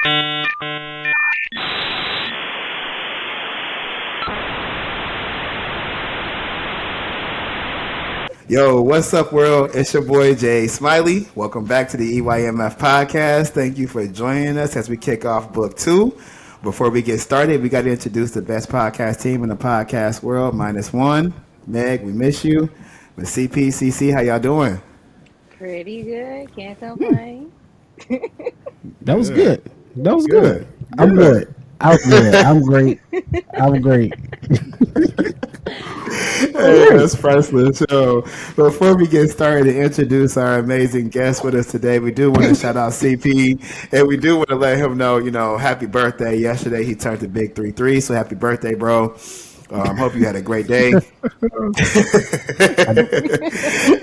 Yo, what's up, world? It's your boy Jay Smiley. Welcome back to the EYMF podcast. Thank you for joining us as we kick off book 2. Before we get started, we got to introduce the best podcast team in the podcast world, minus one. Meg, we miss you. But CPCC, how y'all doing? Pretty good. Can't complain. That was Good. good. That was good. Good. I'm Good. good. I'm good. I'm great. I'm great. All Hey, right. that's priceless. So, before we get started to introduce our amazing guest with us today, we do want to shout out CP, and we do want to let him know, happy birthday. Yesterday, he turned the big 3-3, so happy birthday, bro. Hope you had a great day.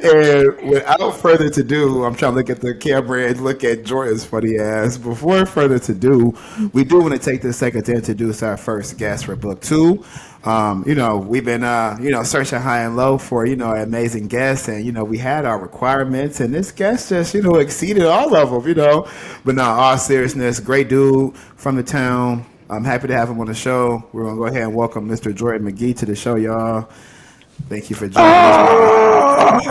And without further ado, I'm trying to look at the camera and look at Jordan's funny ass. Before further ado, we do want to take this second to introduce our first guest for book 2. We've been, searching high and low for, an amazing guest, and, we had our requirements, and this guest just, exceeded all of them. But no, all seriousness, great dude from the town. I'm happy to have him on the show. We're going to go ahead and welcome Mr. Jordan McGee to the show, y'all. Thank you for joining us.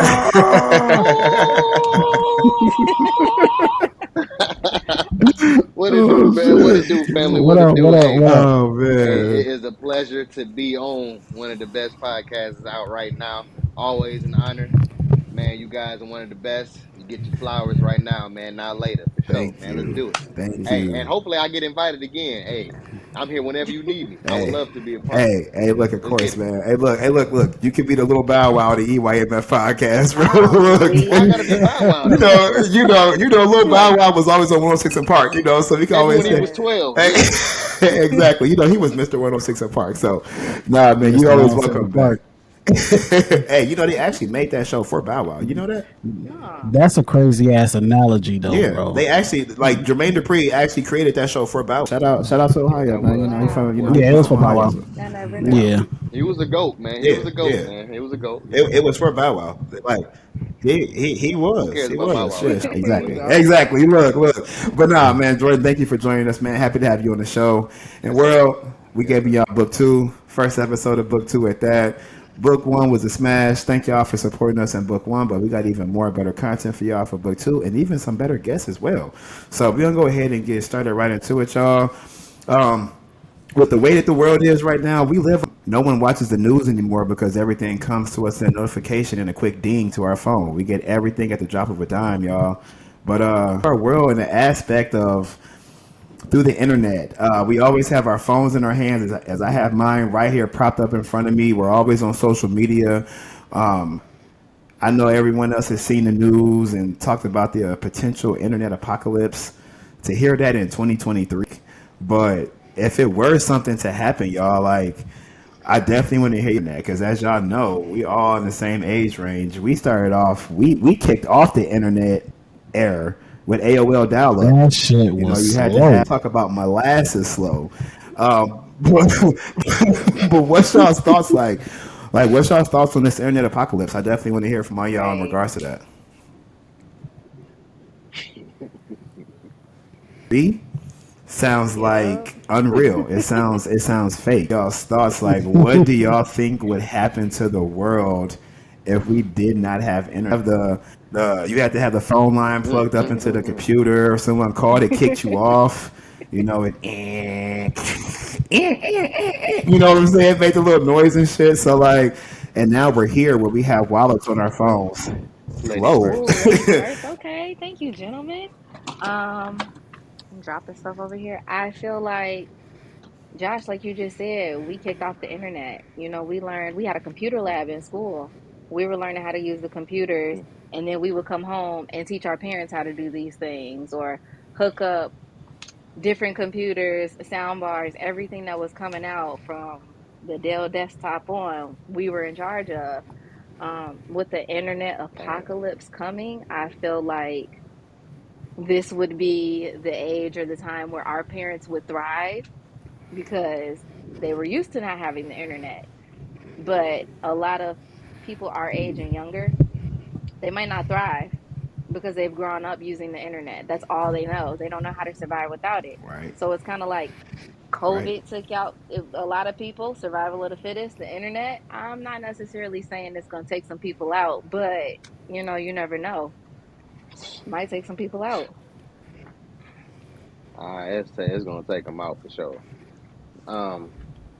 What it do, man? What it do, family? What What it up? do? What up? Hey, What up? Oh, hey, man. it is a pleasure to be on one of the best podcasts out right now. Always an honor. Man, you guys are one of the best. You get your flowers right now, man. Not later, for sure, Thank man. Let's you. do it. Thank Hey, and you. hopefully I get invited again. Hey, I'm here whenever you need me. I would Hey, love to be a part. hey, look, of Let's get course, it. man. Hey, look. You could be the little bow wow of the EYMF podcast, bro. Look, Why I gotta be Please. Bow Wow though? little bow wow was always on 106 and Park, so you can Maybe always when he say, was Yes. 12, hey, yeah. exactly. He was Mr. 106 and Park. So, nah, man, you Mr. always 107 welcome back. Park. Hey, they actually made that show for Bow Wow. You know that? Huh. That's a crazy ass analogy, though, Yeah, bro. they actually Jermaine Dupri actually created that show for Bow Wow. Shout out to Ohio, That man. was He that from Wow. he was. Yeah, it was from for Bow Ohio. Wow. So. I never Yeah. knew. Yeah. He was a goat, man. He Yeah, was a goat, yeah. man. He was a goat. It was for Bow Wow. Like he Who was. cares He about Bow was. Wow right Yes, now? You exactly. Anyway, know. Exactly. Look. But nah, man, Jordan, thank you for joining us, man. Happy to have you on the show. And yes, sir. world, we Yes, gave sir. y'all book 2, first episode of book 2 at that. Book 1 was a smash. Thank y'all for supporting us in book 1, but we got even more better content for y'all for book 2 and even some better guests as well. So we're gonna go ahead and get started right into it, y'all. Um, with the way that the world is right now, we live. No one watches the news anymore because everything comes to us in a notification and a quick ding to our phone. We get everything at the drop of a dime, y'all. But our world in the aspect of through the internet, we always have our phones in our hands. As I have mine right here propped up in front of me, we're always on social media. Um, I know everyone else has seen the news and talked about the potential internet apocalypse. To hear that in 2023, but if it were something to happen, y'all, I definitely want to hear that because, as y'all know, we all in the same age range. We started off, we kicked off the internet era with AOL dial-up. That shit was You had to slow. have talk about molasses slow. But, but what's y'all's thoughts like? Like, what's y'all's thoughts on this internet apocalypse? I definitely want to hear from all y'all in Right. regards to that. B sounds Yep. like unreal. It sounds fake. Y'all's thoughts like, what do y'all think would happen to the world if we did not have internet? Have the you had to have the phone line plugged up into the Mm-mm-mm-mm. computer, or someone called, it kicked you off. It you know what I'm saying? It made the little noise and shit. So and now we're here where we have wallets on our phones. Ladies Slow. first. Ooh, ladies first. Okay. Thank you, gentlemen. I'm dropping stuff over here. I feel like Josh, like you just said, we kicked off the internet. We had a computer lab in school. We were learning how to use the computers, and then we would come home and teach our parents how to do these things or hook up different computers, sound bars, everything that was coming out from the Dell desktop on, we were in charge of. With the internet Dang. apocalypse coming, I feel like this would be the age or the time where our parents would thrive because they were used to not having the internet. But a lot of people our age and younger, they might not thrive because they've grown up using the internet. That's all they know. They don't know how to survive without it. Right. So it's kind of like Right. COVID took out a lot of people, survival of the fittest, the internet. I'm not necessarily saying it's going to take some people out, but you never know. Might take some people out. It's gonna take them out for sure. Um,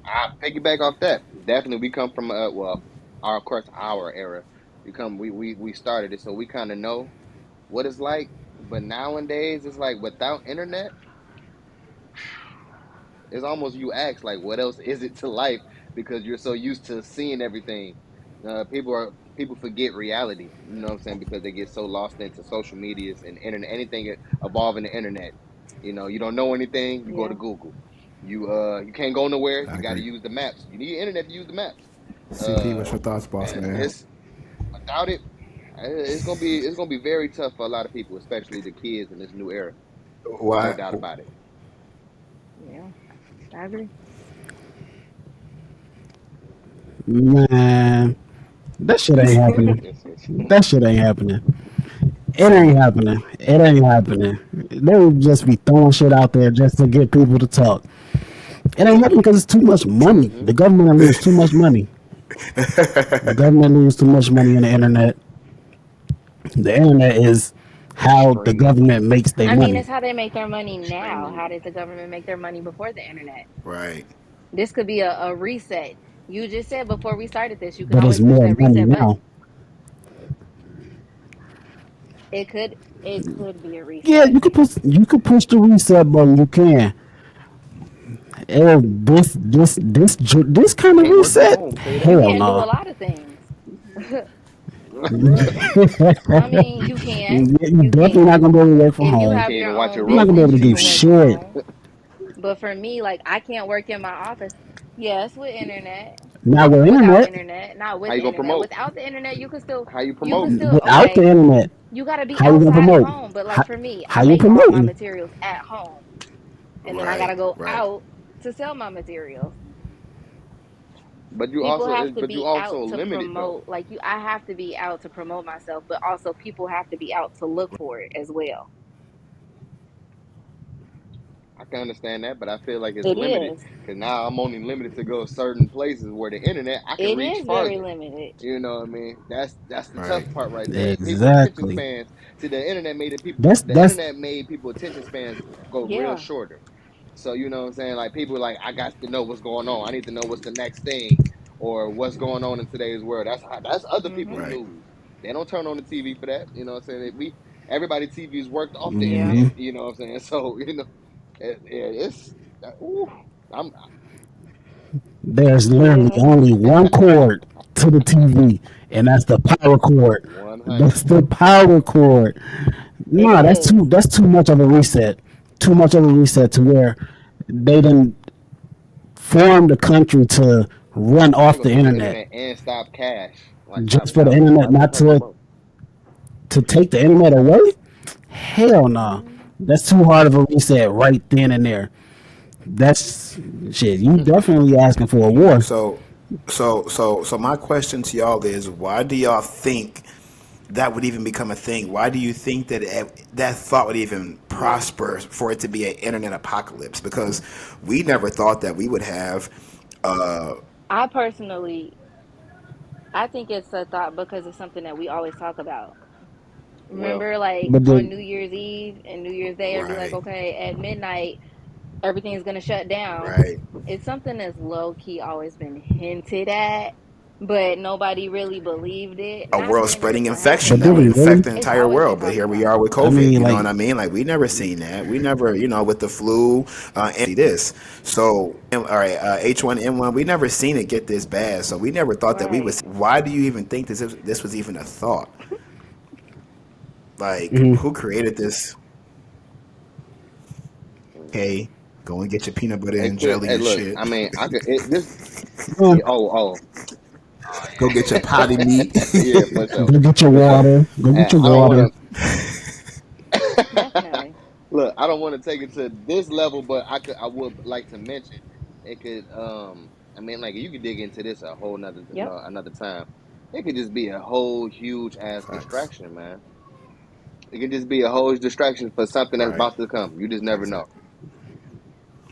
I piggyback off that. Definitely, we come from of course, our era. We started it, so we kind of know what it's like. But nowadays, it's like without internet, it's almost you ask like, what else is it to life? Because you're so used to seeing everything. People forget reality. You know what I'm saying? Because they get so lost into social medias and internet, anything evolving the internet. You don't know anything, you go to Yeah. Google. You can't go nowhere. I You got to agree. use the maps. You need internet to use the maps. CP, what's your thoughts, boss Man, man? it's without it, it's gonna be very tough for a lot of people, especially the kids in this new era. No Why? doubt about it. Yeah. I agree. Man, that shit ain't happening. It's That shit ain't happening. It ain't happening. It ain't happening. They would just be throwing shit out there just to get people to talk. It ain't happening because it's too much money. hmm The government lose too much money. The government lose too much money in the internet. The internet is how the streaming, government makes their I mean, money. it's how they make their money now. streaming. How did the government make their money before the internet? Right. This could be a reset. You just said before we started this, you can But it's always push more that money reset now. button. It could be a Yeah, reset. you could push the reset button. You can. This kind of Can't work from reset? home. Tell you that You Hell can't much. do a no. lot of things. I You mean, you can. You definitely not can. gonna be able to work from If you home. have Can't your even watch a own I'm not gonna be able business, to roast you do can work from TV. shit. home. But for me, like I can't work in my office. Yes, with internet. Not with Without internet. internet, not How with you gonna internet. promote? Without the internet, How you you could promoting? still Without the okay. internet, You got to be how you gonna outside of promote? home. But How, like for me, I how you make all my promoting? materials at home, and then I got Right. to go Right. out to sell my materials. But you People also, have to but you be also out to limited though. promote. Like you, I have to be out to promote myself, but also people have to be out to look for it as well. I can understand that, but I feel like it's It limited is. because now I'm only limited to go certain places where the internet I can It reach is very farther. limited. You know what I mean? That's the Right. tough part right there. People attention Exactly. spans. See, the internet made the That's internet made people attention spans go real Yeah. shorter. So you know what I'm saying? Like people are like, I got to know what's going on. I need to know what's the next thing or what's going on in today's world. That's other people's Mhm. Right. news. They don't turn on the TV for that. You know what I'm saying? Everybody TV is worked off the Yeah. internet. hmm You know what I'm saying? So it's ooh, I'm there's literally Yeah. only one cord to the TV, and that's the power cord. That's 100. the power cord. It No, is. that's too much of a reset. Too much of a reset to where they didn't form the country to run They off gonna the take the internet internet and stop cash, like just for the internet, stop the not country, to bro. take the internet away. Hell no, Mhm. that's too hard of a reset right then and there. That's shit. You definitely asking for a war. So, so my question to y'all is, why do y'all think that would even become a thing? Why do you think that that thought would even Yeah. prosper for it to be an internet apocalypse? Because we never thought that we would have. Uh, I personally, I think it's a thought because it's something that we always talk about. Well, Remember, like But on the New Year's Eve and New Year's Day, it'd be like, right. okay, at midnight, everything's gonna shut down. Right. It's something that's low key always been hinted at, but nobody really believed it. A Not world saying that spreading it's gonna infection but happen, that did but would we affect really? the it's entire always been world. But talked here we about. are with I COVID. mean, You know like, what I mean? Like we never seen that. We never, with the flu, and this. So, all right, H1N1. We never seen it get this bad. So we never thought that we would. Right. Why do you even think this was even a thought? Like, mhm. who created this? Hey, go and get your peanut butter it and could. jelly Hey, and look, shit. I mean, I could. This. Uh, Yeah, oh, Go get your potty meat. yeah, for sure, go get your for sure. water. Go get your I don't water. want to. Definitely. Look, I don't want to take it to this level, but I would like to mention it could. I mean, like you could dig into this a whole nother, Yep. another time. It could just be a whole huge ass Facts. distraction, man. It can just be a whole distraction for something that's Right. about to come. You just never know.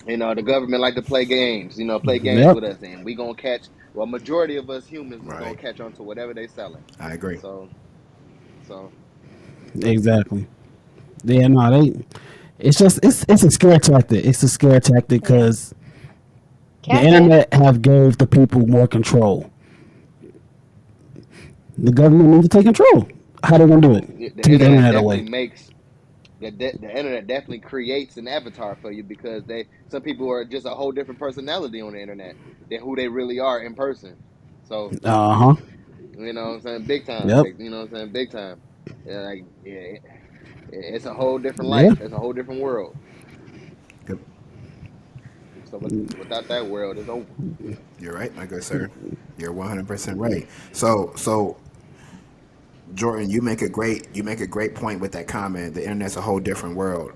Exactly. The government like to play games. Play games Yep. with us, and we gonna catch. Well, majority of us humans is gonna Right. catch on to whatever they selling. I agree. So, so Exactly. Yeah, no, they. It's a scare tactic. It's a scare tactic Yeah. because the Catfish. internet have gave the people more control. The government needs to take control. How they gonna do it? the Take the internet internet definitely away. makes the internet definitely creates an avatar for you because some people are just a whole different personality on the internet than who they really are in person. So Uh huh. what I'm saying, big time. Yep. What I'm saying, big time. Yeah, like it's a whole different Yeah. life. It's a whole different world. Good. So without that world, it's over. You're right, my good sir. You're 100% right. So Jordan, you make a great point with that comment. The internet's a whole different world.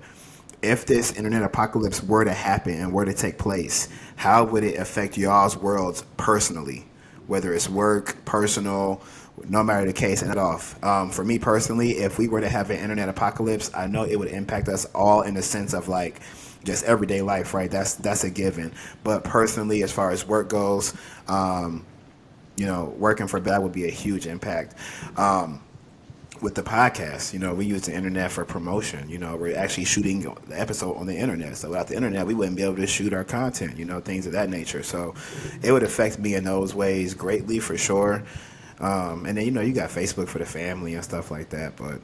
If this internet apocalypse were to happen and were to take place, how would it affect y'all's worlds personally? Whether it's work, personal, no matter the case, and off. For me personally, if we were to have an internet apocalypse, I know it would impact us all in the sense of like just everyday life, right? That's a given. But personally, as far as work goes, working for that would be a huge impact. With the podcast, we use the internet for promotion. We're actually shooting the episode on the internet. So without the internet, we wouldn't be able to shoot our content, things of that nature. So it would affect me in those ways greatly for sure. And then, you got Facebook for the family and stuff like that. But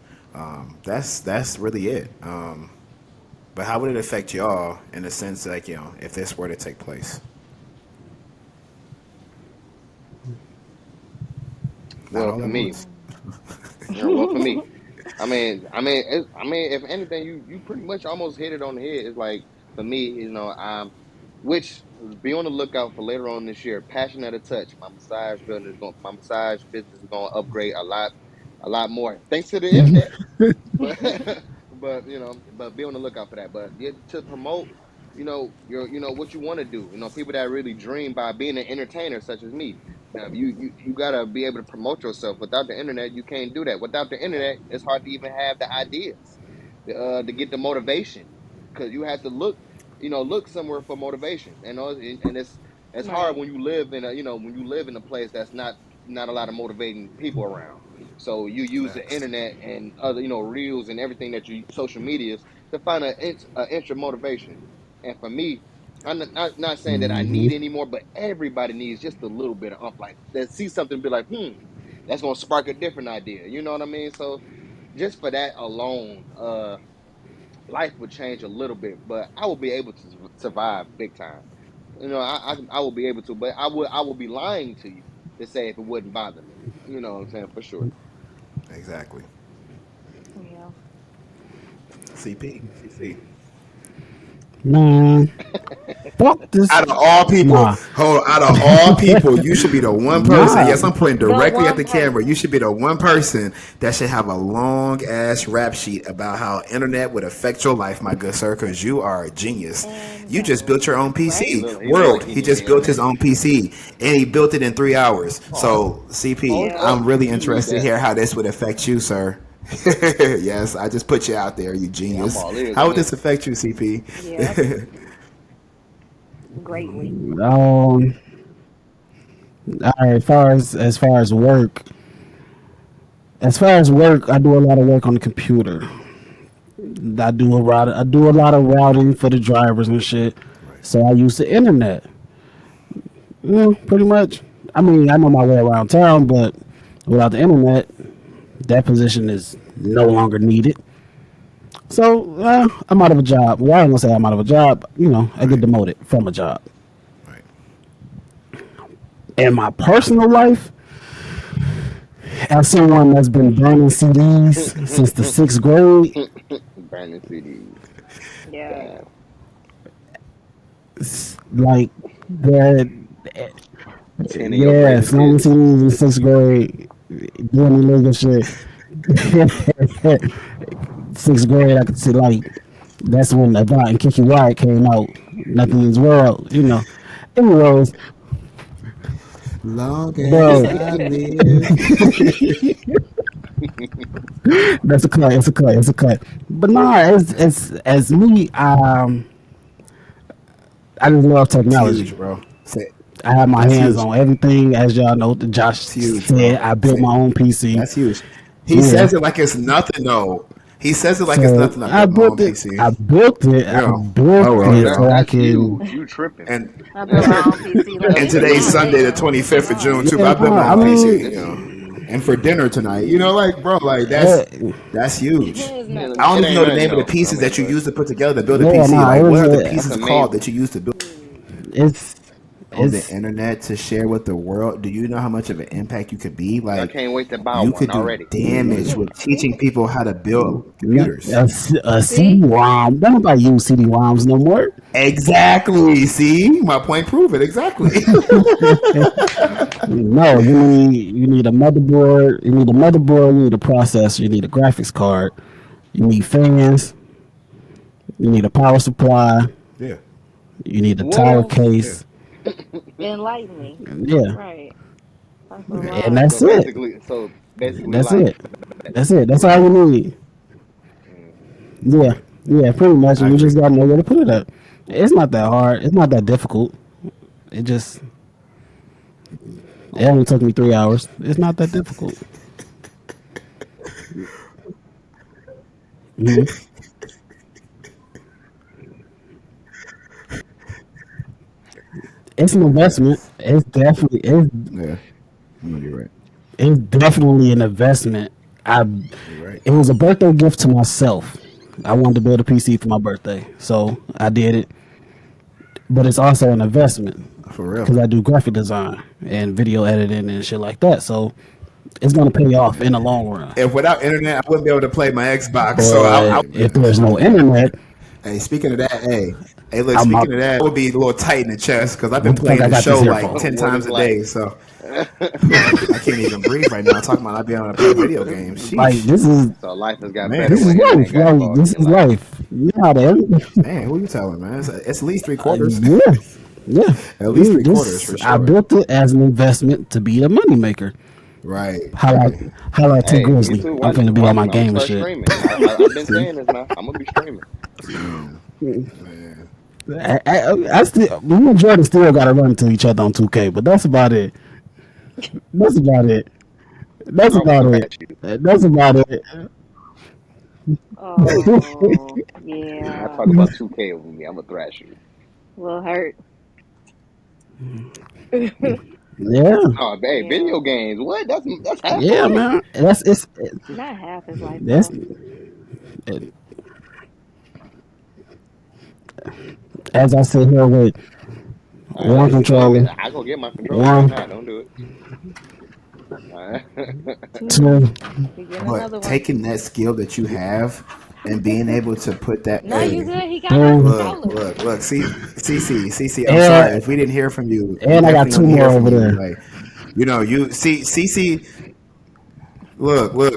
that's really it. But how would it affect y'all in the sense like, if this were to take place? Not Well, all for at me, once. well, for me, if anything, you pretty much almost hit it on the head. It's like for me, which be on the lookout for later on this year. Passion at a touch. My massage business is going to upgrade a lot more thanks to the internet. But but be on the lookout for that. But yeah, to promote, what you want to do. People that really dream by being an entertainer, such as me. Now, you gotta be able to promote yourself. Without the internet, you can't do that. Without the internet, it's hard to even have the ideas, to get the motivation, because you have to look somewhere for motivation. And it's hard Right. when you live when you live in a place that's not a lot of motivating people around. So you use the Facts. internet and other, reels and everything that you social medias to find an inch of motivation. And for me, I'm not saying that I Hmm. need any more, but everybody needs just a little bit of like they see something and be like, that's gonna spark a different idea. You know what I mean? So just for that alone, life would change a little bit, but I will be able to survive big time. I will be able to, but I will be lying to you to say if it wouldn't bother me. You know what I'm saying? For sure. Exactly. Yeah. CP. Man, fuck this. Out of all people, Nah, out of all people, you should be the one person. nah. Yes, I'm pointing The directly at one the camera. You person. should be the one person that should have a long ass rap sheet about how internet would affect your life, my good sir, because you are a genius. And You just go. built your own He Right? PC. little he little World, he Henny just man, built his man. own PC, and he built it in 3 hours. Oh, So, CP, hold Yep. up. I'm really You read interested to that? hear how this would affect you, sir. Yes, I just put you out there, you Yeah, I'm genius. all ears How on would this this. affect you, CP? Yep. Greatly. Um. All right. As far as work, I do a lot of work on the computer. I do a lot of routing for the drivers and shit. Right. So I use the internet. Pretty much. I mean, I know my way around town, but without the internet, that position is no longer needed. So I'm out of a job. Well, I ain't gonna say I'm out of a job. I get Right. demoted from a job. Right. In my personal life, as someone that's been burning CDs since the sixth grade, Brandon CDs. Yeah. Damn. like that, Ten of your yeah, greatest slanging hits. CDs in sixth grade, doing illegal shit. Sixth grade, I could see like that's when Avant and Kiki Wyatt came out. Nothing in this world. Anyways, Long as bro, I live. That's a cut. It's a cut. It's a cut. But no, it's as me. I just love It's huge, technology. bro. I have my That's hands huge. on everything. As y'all know, Josh It's huge, bro. said, I built my own PC. That's huge. He Yeah. says it like it's nothing, though. He says it like it's So nothing. I I built my own built it. PC. I built it. I Yeah. built Oh well, it That so I that's can. huge. You tripping? and I built my own PC. Like, and it's today's not Sunday, the bad. It's 25th of June, not. too. But Yeah, I built no, my I own PC. mean, And for dinner tonight, like, bro, like uh, that's huge. It's Man, nothing I don't it even bad. ain't know the nothing name of the though. I pieces mean, that you but use to put together to build a yeah, PC. no, Like, it what are the was. that's pieces called amazing. that you use to build It's on the it's internet to share with the world? Do you know how much of an impact you could be? I Like, can't wait to buy you one could do already. damage with teaching people how to build not computers. a See? CD-ROM. Don't nobody use CD-ROMs no more. Exactly. See, my point proven. Exactly. No, you need a motherboard. You need a motherboard. You need a processor. You need a graphics card. You need fans. You need a power supply. Yeah. You need a tower Well, Yeah. case. Enlighten me. Yeah, Right. That's a and lot. that's it. so basically, That's it. life. That's it. That's all you need. Mm. Yeah, yeah, pretty much. I And you agree. just gotta know where to put it at. It's not that hard. It's not that difficult. It just it only took me 3 hours. It's not that difficult. Hmm. It's an investment. Yeah. I know you're right. It's definitely an investment. I You're right. It was a birthday gift to myself. I wanted to build a PC for my birthday, so I did it. But it's also an investment For real. because I do graphic design and video editing and shit like that. So it's gonna pay off in the long run. If without internet, I wouldn't be able to play my Xbox. So I But if there's no internet, hey, speaking of that, hey, look, I'm speaking up. of that, I would be a little tight in the chest because I've been What the fuck playing I the got this show here like for? 10 What times it's a day. like. So I can't even breathe right now. I'm talking about not being able to play video games. Like Sheesh. So life has got Man, better this is when internet life. got Like involved in this your is life. life. You know how to. man, who you telling, man? It's at least three quarters. Yeah, yeah. At least three quarters for I sure. built it as an investment to be a moneymaker. Right, Highlight, right. highlight T Hey, me Grizzly. too. I'm Watch, finna be on watch. my I'm gonna game and start shit. streaming. I've been See? saying this now. I'm gonna be streaming. Man, man. I still, me and Jordan still got to run into each other on 2K, but that's about it. That's about it. That's I will about thrash it. you. That's about it. Oh, Do not yeah. talk about 2K over me. I'm gonna thrash you. Will hurt. Yeah, Oh, hey, Yeah. video games. What? That's half of yeah, life. man. Not half his life, That's though. as I sit here with one Hey, look, controller, I go get my controller right one, now. Don't do it. All right. Two. two. You get another But one. taking that skill that you have and being able to put that, No, you hey, good. He got more Boom. controllers. look, see, CC, I'm sorry And if we didn't hear from you. We and I got definitely two want to more hear from over you. there. Like, you see, CC,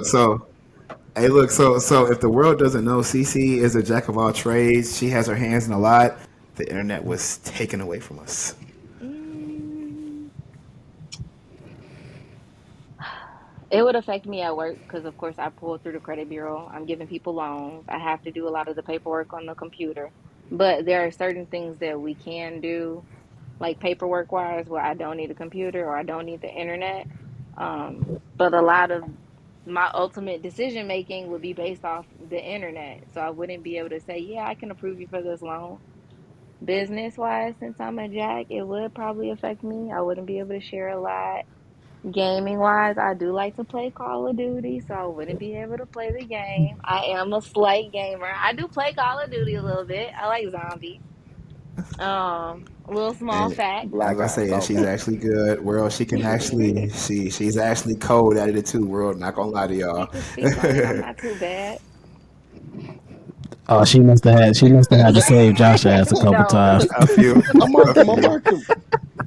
so hey, so if the world doesn't know, CC is a jack of all trades. She has her hands in a lot. The internet was taken away from us. Mm, it would affect me at work because, of course, I pull through the credit bureau. I'm giving people loans. I have to do a lot of the paperwork on the computer. But there are certain things that we can do, like paperwork wise, where I don't need a computer or I don't need the internet. But a lot of my ultimate decision making would be based off the internet. So I wouldn't be able to say, yeah, I can approve you for this loan. Business wise, since I'm a jack, it would probably affect me. I wouldn't be able to share a lot. Gaming wise, I do like to play Call of Duty, so I wouldn't be able to play the game. I am a slight gamer. I do play Call of Duty a little bit. I like zombie. A little small And fact. like Black I Ops. said, and she's Okay. actually good. World, she can actually she's actually cold at it too. World, not gonna lie to You y'all. can speak on it. I'm not too bad. Oh, she must have had to save Josh ass a couple Don't. times. A few, I marked a him. I few. marked him.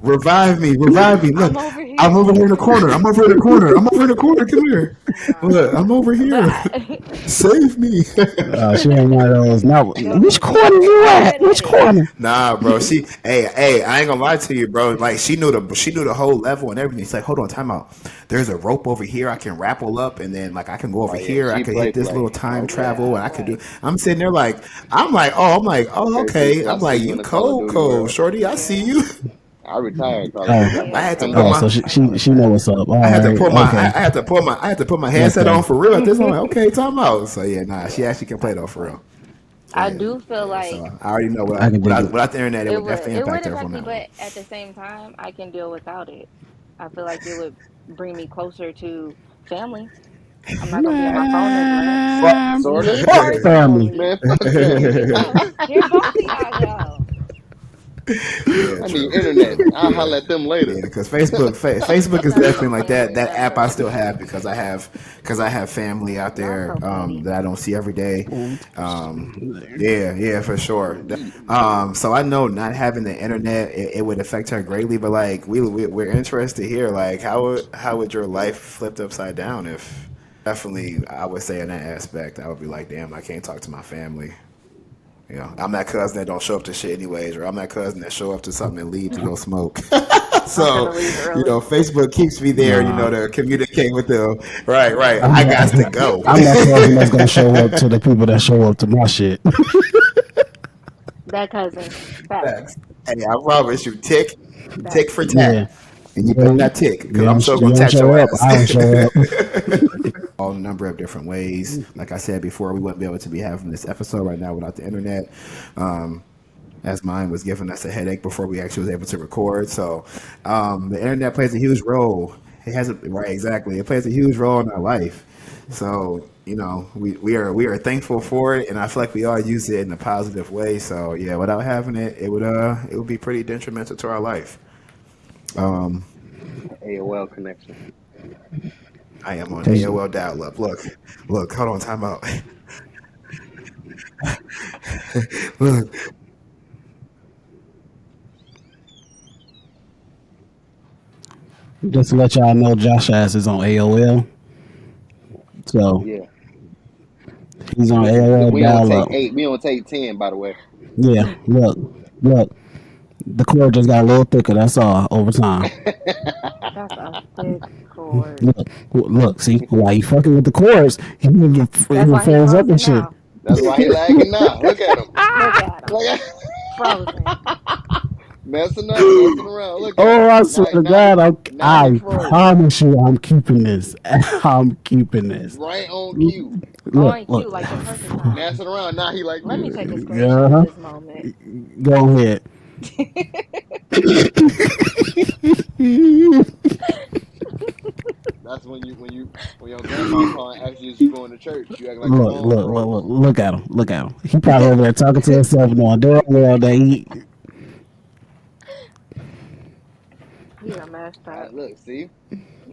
Revive me, revive me. Look, I'm over I'm over here. here in the corner. I'm over in the corner. I'm over in the corner. Come here. Look, Nah, I'm over but here. Save me. She ain't one of those. Now, which Delvin, corner you I'm at? good at Which it. corner? Nah, bro. Hey, I ain't gonna lie to you, bro. Like she knew the whole level and everything. It's like, hold on, time out. There's a rope over here. I can rappel up, and then like I can go over Oh yeah, here. I she can hit this little play. time Okay, travel, and all I could do. right. I'm sitting there like, oh, Okay, see, okay. see, I I'm see like, you in you the Call of cold, Duty cold, world. shorty. I see Yeah, you. I retired Call of Oh, Duty. I I about yeah, had to for put oh, my so real. she I know she what's she know up. what's up. I All had to right, put my okay, I had to put my headset okay. on for real at this moment. Okay, time out. So yeah, nah, she actually can play though for real. So I yeah, do feel yeah. So like I already know I can dig it. without the internet, it would definitely it would impact her from impact me, that one. but at the same time, I can deal without it. I feel like it would bring me closer to family. I'm not gonna be on my phone as much. Fuck, Man, sorta. Me fuck family. personally, Man, fuck here family. you go. Here both of y'all go. Yeah, I need true. internet. I'll Yeah, holler at them later. yeah. Because Facebook is Not no definitely like that. family That app I messaging. still have because I have family out Y'all there so petty. that I don't see every day. Um, There. yeah, for sure. So I know not having the internet it would affect her greatly, but like we're interested here. Like how would your life flipped upside down if definitely I would say in that aspect I would be like, damn, I can't talk to my family. You know, I'm that cousin that don't show up to shit anyways, or I'm that cousin that show up to something and leave to go smoke. I'm So, finna leave you know, early. Facebook keeps me there, you Nah, know, to communicate with them. Right, right. I'm I got to that, go. I'm that cousin that's gonna show up to the people that show up to my shit. That cousin. Facts. Facts. Hey, I promise you, tick Facts. for Yeah, tat. And you better you, not tick, because you I'm don't sure you going to don't tat your show up. I ass. don't show up. All a number of different ways. Like I said before, we wouldn't be able to be having this episode right now without the internet. Um, as mine was giving us a headache before we actually was able to record. So the internet plays a huge role. It has a right exactly. It plays a huge role in our life. So you know we are thankful for it, and I feel like we all use it in a positive way. So yeah, without having it, it would be pretty detrimental to our life. Um, AOL connection. I am on 'Cause AOL dial-up. Look, hold on, time out. Look, just to let y'all know, Josh ass is on AOL, so Yeah. he's on Listen, AOL we don't dial take up. 8. We don't take 10, by the way. Yeah, look. The cord just got a little thicker. That's all over time. That's a thick cord. Look. See why you fucking with the cords? He That's even why he froze up and frozen shit. now. That's why he lagging now. Look at him. Look at him. Look at Frozen. messing around. Look at Oh, him. I swear to God, Now he I froze. promise you, I'm keeping this. I'm keeping this. Right on cue. Look, On look. cue like the perfect time. Messing around. Now he like Let me this. take a screenshot of Uh-huh. this moment. Go ahead. That's when your grandma call and ask you is you going to church. You act like the phone froze. Look at him. Look at him. He probably over there talking to himself, knowing damn well that he. He done messed up. Look, see?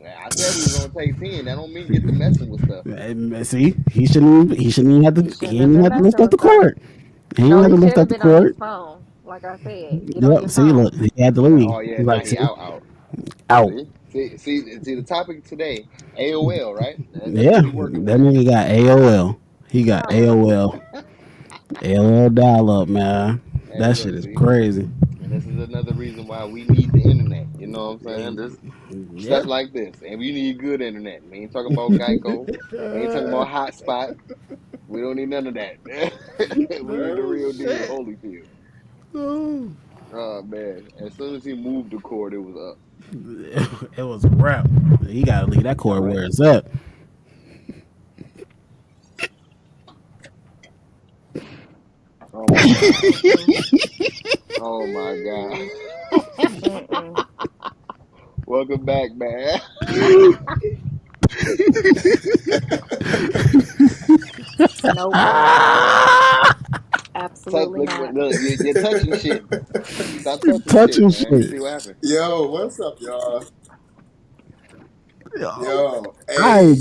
I said we was gonna take 10. That don't mean get to messing with stuff. See, he shouldn't even have He to. He shouldn't ain't have even been have to lift messing up with the stuff. cord. He ain't No, have he to lift should up have the been on his cord. phone. Like I said, get on Yep. your See, look, phone. he had to Oh leave. yeah, He's now like, he see, out. out. See the topic today, AOL, right? That's Yeah, what he working that with. nigga got AOL. He got Dial up. AOL. AOL dial up, man. Hey, That shit look, is see? crazy. And this is another reason why we need the internet. You know what I'm saying? This Yeah. stuff like this. And we need good internet. We ain't talking about Geico. We ain't talking about hotspot. We don't need none of that. We need the Oh real deal, shit. Holyfield. Oh. Oh man. As soon as he moved the cord, it was up. It was a wrap. He gotta leave that All cord right. where it's at. Oh my God. Mm-mm. Oh my God. Mm-mm. Welcome back, man. Nope. Absolutely not. Look, you're touching shit. Stop touching shit, Touching man. You shit. see what happened? yo, what's up, y'all? Yo, Yo, I hey,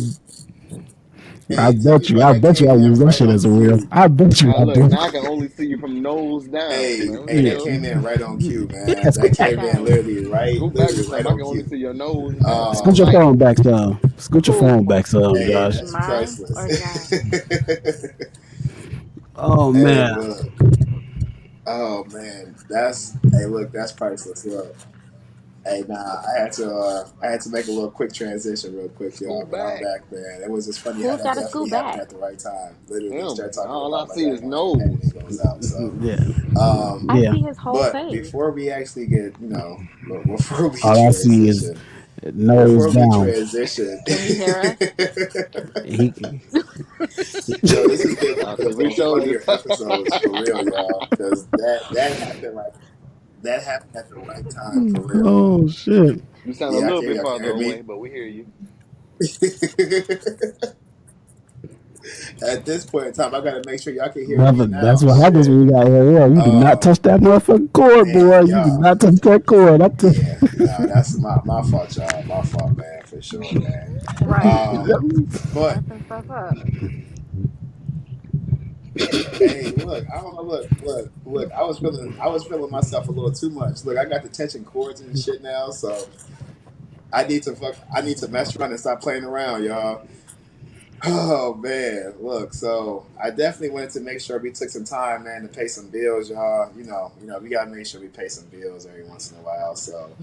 I tell me bet you. why I that bet you. I came in use that right shit on as a reel. cue. I bet you. Now I look, do. now I can only see you from nose down, man. What the Hey, Yeah. that hell? came in right on cue, Yeah. man. That Scoot back. came in Facts. Scoot back or literally right something. I on can only cue. see your nose down. Scoot your Um, Like phone back some. Scoot your who? phone back some, hey, Josh. that's Mine priceless. or Josh? Oh Hey, man. look. Oh man, hey, look, that's priceless. Look. Hey, nah, I had to make a little quick transition real quick, y'all, Scoot but I'm back. back, man. It was just funny how Who's that got a definitely school happened bag? at the right time. Literally, start Him. talking All I about my see is daggone internet and nose. it goes out. So, Yeah. um, I Yeah. see his whole but face. before we actually get, before we All I see is transition, nose down. Can you hear us? He. yo, this has been one of Cause those we showed funnier just. episodes for real, y'all, because that happened at the right time for real. Oh shit. You sound a Yeah, little bit y'all can farther hear me. away, but we hear you. At this point in time, I gotta make sure y'all can hear me Brother, that's now. what happens Shit. when you got AOL. You do not touch that motherfucking cord, Man, boy. You do y'all. not touch that cord. Yeah, no, that's my fault, y'all. My fault, man, for sure, man. Right. Um, but Messing stuff up. hey, look, I don't know. Look. I was feeling myself a little too much. Look, I got the tension cords and shit now, so I need to mess around and stop playing around, y'all. Oh man, look. So I definitely wanted to make sure we took some time, man, to pay some bills, y'all. We gotta make sure we pay some bills every once in a while. So,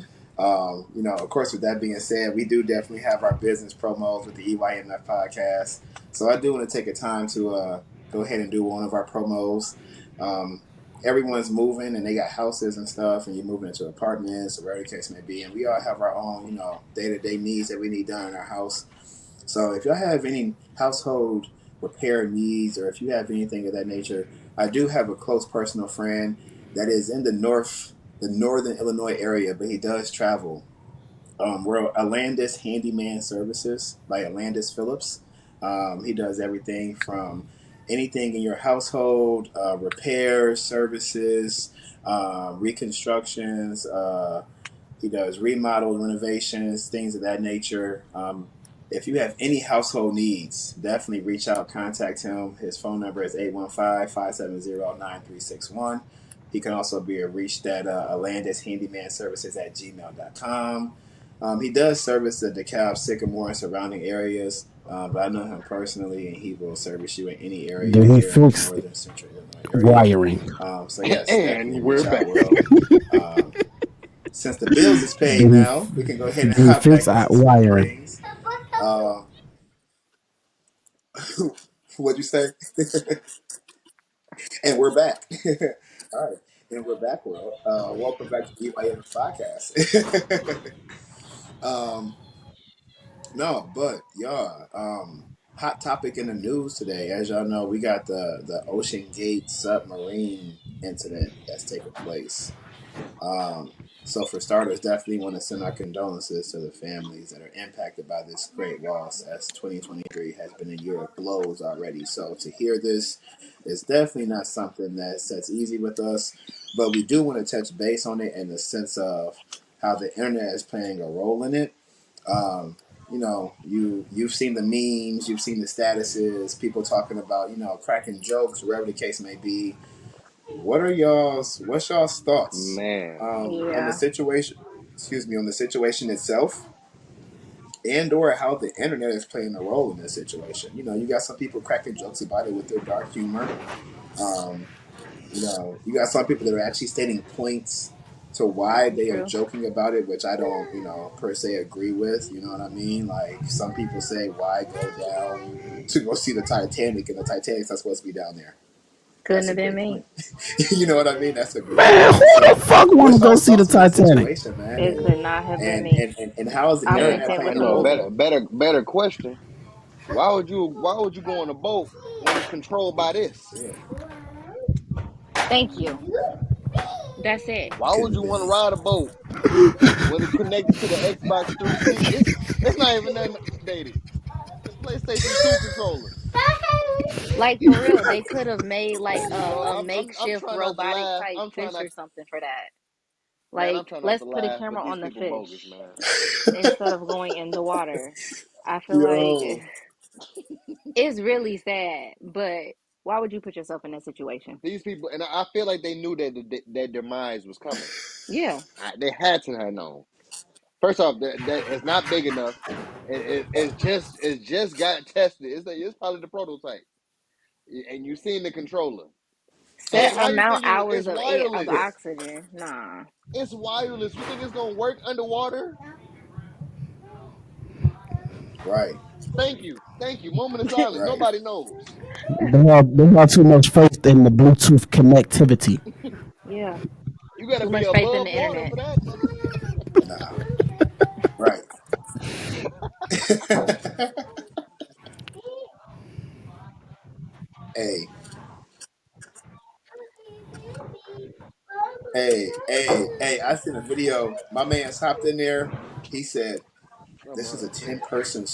of course, with that being said, we do definitely have our business promos with the EYMF podcast. So I do want to take a time to go ahead and do one of our promos. Um, Everyone's moving and they got houses and stuff, and you're moving into apartments or whatever the case may be, and we all have our own, day to day needs that we need done in our house. So if y'all have any household repair needs or if you have anything of that nature, I do have a close personal friend that is in the northern Illinois area, but he does travel. We're Alandis Handyman Services by Alandis Phillips. He does everything from anything in your household, repairs, services, reconstructions, he does remodels, renovations, things of that nature. If you have any household needs, definitely reach out, contact him. His phone number is 815-570-9361. He can also be reached at alandishandymanservices at gmail.com. He does service the DeKalb, Sycamore, and surrounding areas, but I know him personally, and he will service you in any area Did he here in the fix northern central Illinois area. wiring? So yes, definitely And we're reach out, back. Will. Um, since the bills is paid Did he? now, we can go ahead and Did he hop fix back into certain wiring? things. Uh, what'd you say? And we're back. All right. And we're back, Will. Welcome back to EYM Podcast. um, no, but yeah, hot topic in the news today. As y'all know, we got the Ocean Gate submarine incident that's taken place. Um, so for starters, definitely want to send our condolences to the families that are impacted by this great loss, as 2023 has been a year of blows already. So to hear this is definitely not something that's easy with us, but we do want to touch base on it in the sense of how the internet is playing a role in it. Um, you've seen the memes, you've seen the statuses, people talking about cracking jokes, whatever the case may be. What's y'all's thoughts Man. on the Yeah. situation? Excuse me, on the situation itself, and or how the internet is playing a role in this situation. You got some people cracking jokes about it with their dark humor. Um, you got some people that are actually stating points to why they are True. joking about it, which I don't, per se agree with. You know what I mean? Like some people say, why go down to go see the Titanic, and the Titanic's not supposed to be down there. Couldn't That's a have been great me. point. You know what I mean? That's a great Man, point. who the So, fuck want to what's go y'all's see the thoughts on the Titanic? situation, man? It And could not have been and me. and and, and how is the I Hey, went internet there I with playing a the know a role in better, it? better, better question. Why would you go on a boat when it's controlled by this? Yeah, thank you. That's it. Why couldn't would have you been want to me. ride a boat when it's connected to the Xbox 360? It's not even that dated. It's PlayStation 2 controllers. Like for real, they could have made like You know, a I'm makeshift trying not to robotic laugh. type I'm trying fish not, or something for that. man. Like I'm trying not let's to put a laugh, camera but these on the people bogus, fish man. instead of going in the water. I feel like Yo, It's really sad, but why would you put yourself in that situation? These people, and I feel like they knew that their demise was coming. Yeah, They had to have known. First off, that it's not big enough. It's just got tested. It's probably the prototype, and you seen the controller. set And how you amount think hours it's of air of wireless? oxygen. Nah. It's wireless. You think it's gonna work underwater? Right. Thank you. Moment of silence. Right. Nobody knows. They have too much faith in the Bluetooth connectivity. Yeah, You got to too be much faith in above the water internet. for that. Nah. Right. Hey. Hey, I seen a video. My man hopped in there. He said, Come this is a on. 10-person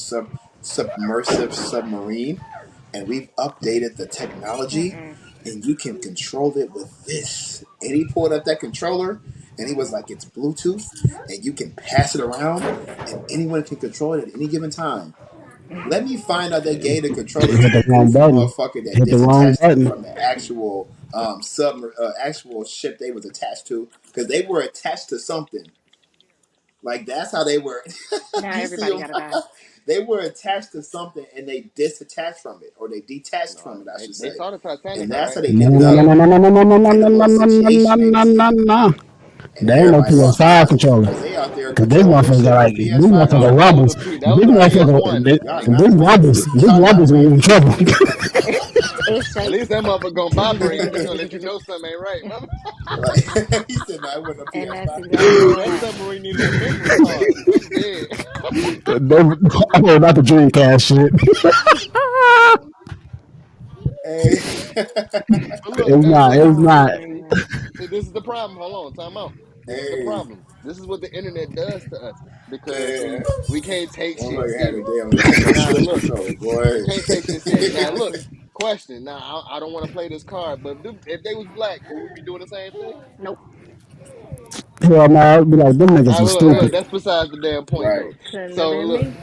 submersive submarine, and we've updated the technology, Mm-mm. and you can control it with this. And he pulled up that controller, and he was like, it's Bluetooth, and you can pass it around, and anyone can control it at any given time. Let me find out they gave the controller to Hit the the wrong goofy button. motherfucker that Hit the wrong disattached them button. from the actual actual ship they was attached to, because they were attached to something. Like that's how they were. Now You see everybody them? gotta die. They were attached to something and they disattached from it, or they detached from No, it, I should they say. saw the And Titanic, all that's how right. they No, ended no, no, up no, no, no, no, no, no, in no, the no, little no, situation they no, was no, in. no. And There ain't no everybody lost their PS5 minds controller. because they out there Cause this controlling their motherfucker got ship like with these PS5 motherfucker No, that was rumbles. a P. That This was a motherfucker, PS1. Y'all this not playing. this Y'all not rumbles when playing you in with me. trouble. It At least shakes. that motherfucker gonna vibrate. He gonna let you know something ain't right. Like he said, no, it wasn't a And that's PS5. exactly what That happened. submarine needed a memory card. I'm dead. Oh, not the Dreamcast shit. Hey, But look, It's hey, not. look. It's Oh not. man. See, this is the problem. Hold on, time out. This is the hey, problem. This is what the internet does to us. Because yeah. see, we can't take shit Motherfucker had a serious. damn Nintendo Now Switch look, controller, boy. we can't take shit serious. Now look, question. Now I don't want to play this card, but if they was black, would we be doing the same thing? Nope. Hell no. I'd be like, them niggas I was look. stupid. That's besides the damn point, Right. though. Couldn't have So been look, me.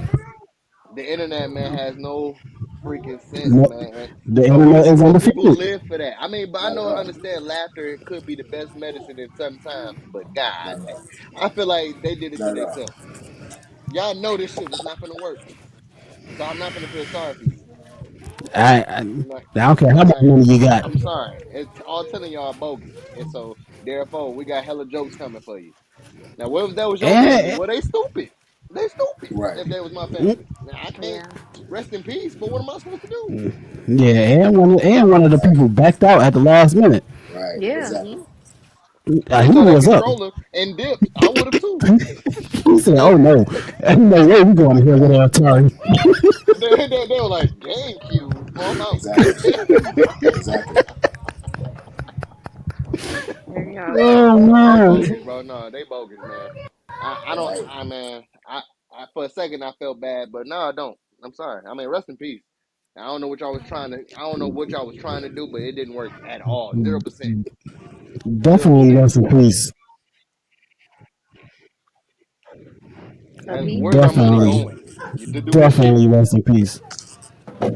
the internet man has no freaking sense, No, man. the But internet is people undefeated. live for that. I mean, but I Not at know and all. understand laughter it could be the best medicine in some times. But God, Not at all. I feel like they did it to Not at all. themselves. Y'all know this shit was not gonna work, so I'm not gonna feel sorry for you. I, I, I Like, don't care how much like money you got. I'm sorry. It's all telling y'all bogus, and so therefore we got hella jokes coming for you. Now, what if that was your family? And, Well, they stupid. They stupid. Right. If that was my family, now I can't Yeah. rest in peace. But what am I supposed to do? yeah, and one of the Right. people backed out at the last minute. Right. Yeah. Hmm Exactly. They He saw that was up. controller and dipped. I would have too. He said, "Oh no, ain't no way we going here with Atari." They were like GameCube. Oh, I'm out. Exactly. Exactly. There you go. Oh They man, bogus, bro. No, they bogus, man. I don't. Right. I man. I for a second I felt bad, but no, I don't. I'm sorry. I mean, rest in peace. I don't know what y'all was trying to. I don't know what y'all was trying to do, but it didn't work at all. 0%. Zero definitely percent. rest in peace. Of And me? where's our money Definitely, going? To do this shit? definitely rest in peace.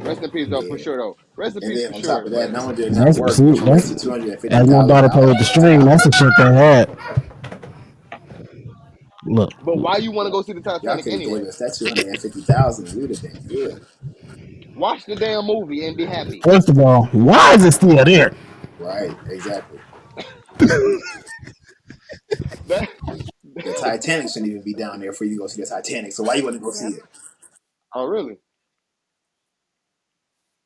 Rest in peace, though, for Yeah. sure, though. Rest in And peace, then for on top sure. of that, But not only did it not That's work, see, but you that's wasted two hundred and fifty as my thousand daughter played dollars the on string. That's the technology. shit they had. Look, why you want to go see the Y'all Titanic could have gave anyway? us that 250,000 and we'd have been good. Watch the damn movie and be happy. first of all, why is it still there? Right. Exactly. That. The Titanic shouldn't even be down there for you to go see the Titanic. So why you want to go see Yep. it? Oh, really?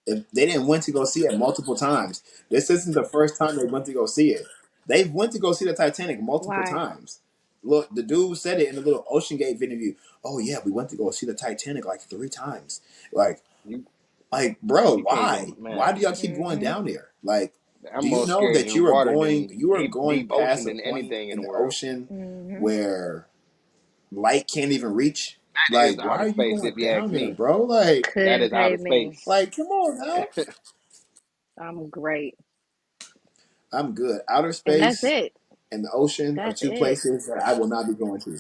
If they didn't went to go see it multiple times. This isn't the first time they went to go see it. They went to go see the Titanic multiple Why? times. Look, the dude said it in the little Ocean Gate interview. Oh yeah, we went to go see the Titanic like 3 times. Like, You bro, you can't go, why? Why man. do y'all keep going Mm-hmm. down there? Like, I'm do you more know scared that in water than you are going deep ocean past a than point anything in in the the world. ocean Mm-hmm. where light can't even reach? That is Like, why outer are you space, going if you ask down there, me. bro? Like, That Couldn't is pay outer me. space. come on now. I'm great. I'm good. Outer And that's space it. and the ocean are That's two it. places that I will not be going to.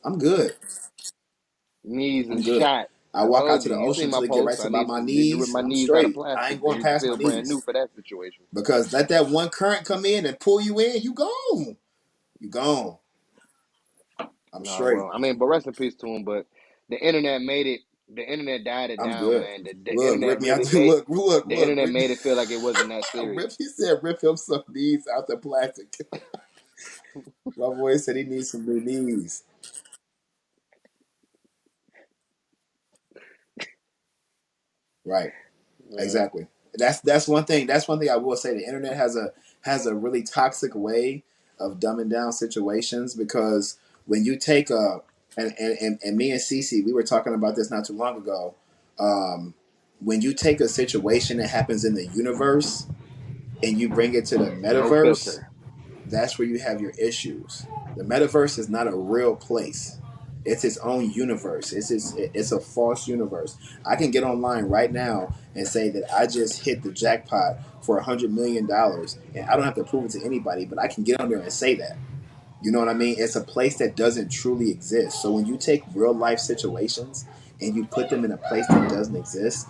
I'm good. Knees I'm is good. shot. I I walk out told to you. the You ocean seen my till it get right post. to I about need my some. Need to rip knees. my I'm knees out of straight. I ain't plastic. They going need to past my feel brand new knees for that situation. because let that one current come in and pull you in. You gone. You gone. I'm No, straight. well, I mean, but rest in peace to him. But the internet made it. The internet died it I'm down, good. man. The Look, internet rip me out. really made. Look, look, The look. internet Rip me. made it feel like it wasn't that Rip. serious. He said, rip him some knees out the plastic. My boy said he needs some new knees. Right. Yeah, Exactly. That's one thing. That's one thing I will say. The internet has a really toxic way of dumbing down situations because when you take a and me and Cece, we were talking about this not too long ago. Um, when you take a situation that happens in the universe and you bring it to the no metaverse, filter. that's where you have your issues. The metaverse is not a real place. It's its own universe. It's a false universe. I can get online right now and say that I just hit the jackpot for $100 million, and I don't have to prove it to anybody. But I can get on there and say that. You know what I mean? It's a place that doesn't truly exist. So when you take real life situations and you put them in a place that doesn't exist,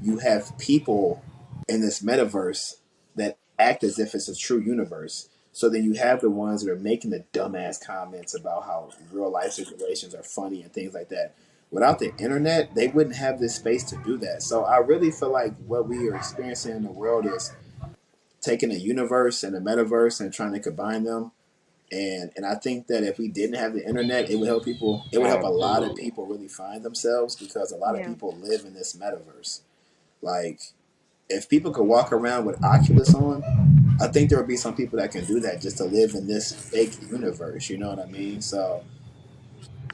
you have people in this metaverse that act as if it's a true universe. So then you have the ones that are making the dumbass comments about how real life situations are funny and things like that. Without the internet, they wouldn't have this space to do that. So I really feel like what we are experiencing in the world is taking a universe and a metaverse and trying to combine them. And I think that if we didn't have the internet, it would help people. It would help a lot of Absolutely. people really find themselves because a lot of Yeah. people live in this metaverse. Like if people could walk around with Oculus on, I think there would be some people that can do that just to live in this fake universe. You know what I mean? So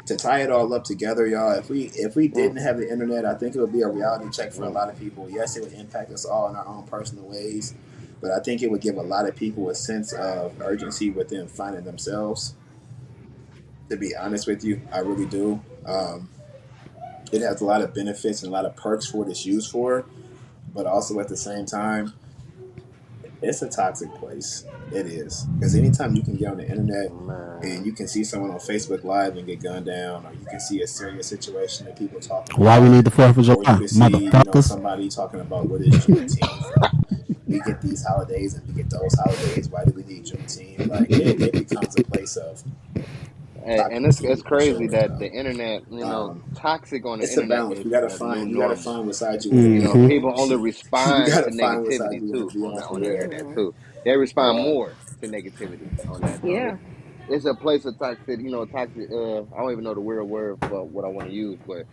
to tie it all up together, y'all, if we Mm, didn't have the internet, I think it would be a reality check for a mm. lot of people. Yes, it would impact us all in our own personal ways, but I think it would give a lot of people a sense of urgency within finding themselves. To be honest with you, I really do. It has a lot of benefits and a lot of perks for what it's used for, but also at the same time, it's a toxic place. It is because anytime you can get on the internet and Man, you can see someone on Facebook Live and get gunned down, or you can see a serious situation that people talking Why we about, need the 4th of or you July, can see motherfuckers? somebody talking about what is Juneteenth and we get these holidays and we get those holidays. Why do we need Juneteenth? Like it becomes a place of and it's toxicity for crazy sure. that the internet, Um, toxic on the it's a internet balance. is You got to the new find. You got to normal. find what side you want to You be know, on, Hmm. people man. only You respond got to to find what side negativity you want too to be on on for the real. internet Hmm. too. They respond Yeah. more to negativity on that. So Yeah. it's a place of toxic. Toxic. I don't even know the real word for what I want to use, but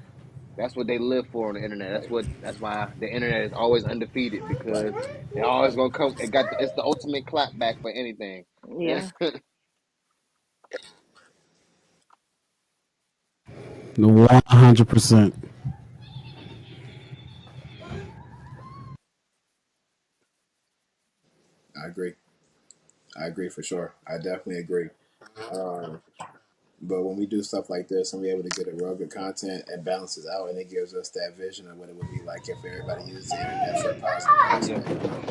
that's what they live for on the internet. Right. That's why the internet is always undefeated Right. because they always gonna come. It's the ultimate clapback for anything. Yeah. 100%. I agree. I agree for sure. I definitely agree. Um, but when we do stuff like this and we're able to get a real good content, it balances out and it gives us that vision of what it would be like if everybody used the internet for a positive Yeah, aspect. But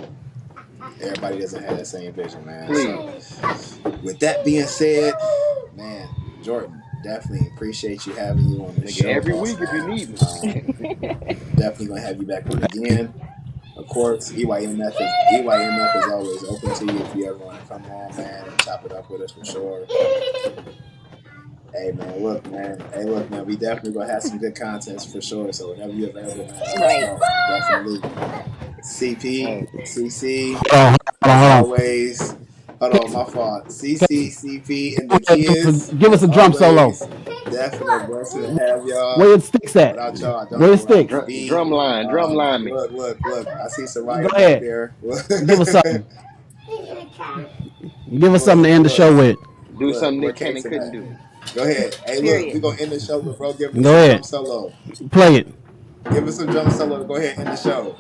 everybody doesn't have that same vision, man. So, please, with that being said, man, Jordan, definitely appreciate you having you on the nigga. show, Every boss week if you man. need me. Definitely gonna have you back on again. Of course, EYMF is always open to you if you ever want to come on, man, and chop it up with us for sure. Hey man, look man. Hey look man, we definitely gonna have some good contents for sure. So whenever you're available, man, let us Right. know. Definitely. CP, Hey, CC, Hold on, as hold on, hold always. Hold on, my fault. CC, on. CP, and the kids, Give us as a drum solo. always. Definitely a blessing to have y'all. Where it sticks at? Without y'all, I don't Where know it where I sticks? would be. drum line me. Look, look, look. I see Go Soraya back ahead. there. Give us something. Give us something Look, to end the look, show with. Do look. something Where Nick Cannon Kason couldn't at? do. Go ahead. Hey, look, Period. we gonna end the show with bro giving us Go a ahead. drum solo. Play it. Give us some drum solo to go ahead and end the show.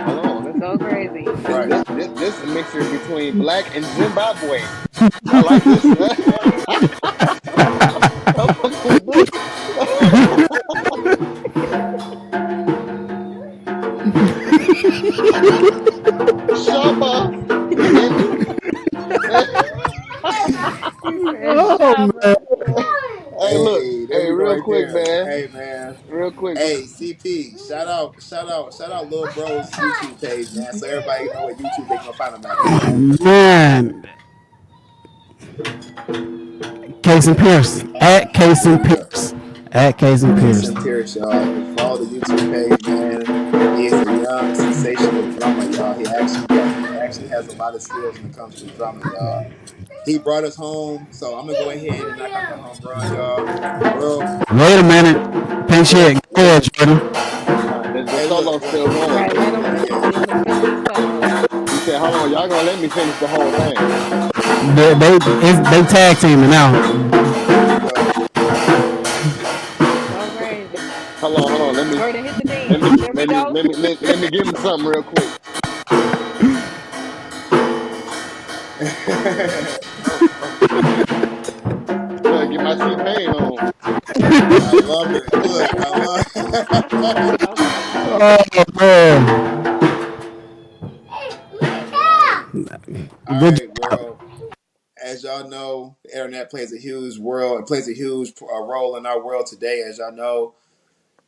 Hold on, Go crazy. Right. this is a mixture between Black and Zimbabwe. I like this. I fuck with this. Shaba and He said, Oh man. Shabba. hey, look, Hey, there hey, we go. man. Hey man. Real quick. Hey CP, shout out Lil Bro's YouTube page, man. So everybody know what YouTube they gonna find him at, man. Man, Case and Pierce at Case and Yeah. Pierce at Case and Pierce. Jason Pierce, y'all. Follow the YouTube page, man. He is a young, sensational drummer, y'all. He actually has a lot of skills when it comes to drumming, y'all. He brought us home, so I'm gonna go ahead and knock out the home run, y'all. World, Wait a minute, pinch hit. Go ahead, world. Jordan. Nah, the Hey, look, solo's still going. Right, yeah. let him finish his solo. He said, "Hold on, y'all gonna let me finish the whole thing." They tag teaming now. Here we go. Go crazy. Hold on. Let me Jordan, hit the let thing. me There we let me go. let me let me give him something real quick. Look, get my T-Pain on. I love it. Look, I love it. Okay. Oh man, All good right, job. world. As y'all know, the internet plays a huge world. It plays a huge role in our world today. As y'all know,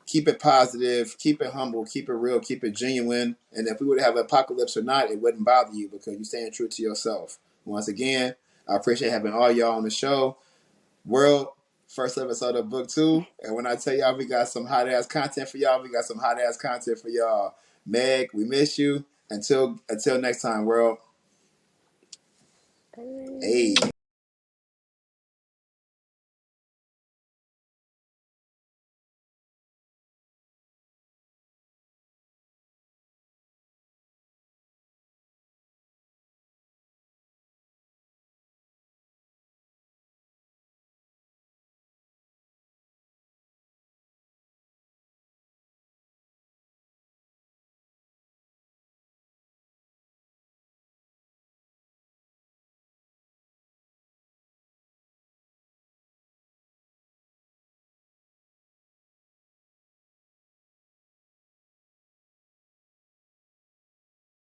keep it positive, keep it humble, keep it real, keep it genuine. And if we would have an apocalypse or not, it wouldn't bother you because you're staying true to yourself. Once again, I appreciate having all y'all on the show. World, first episode of book 2. And when I tell y'all we got some hot ass content for y'all, we got some hot ass content for y'all. Meg, we miss you. Until next time, world. Hey.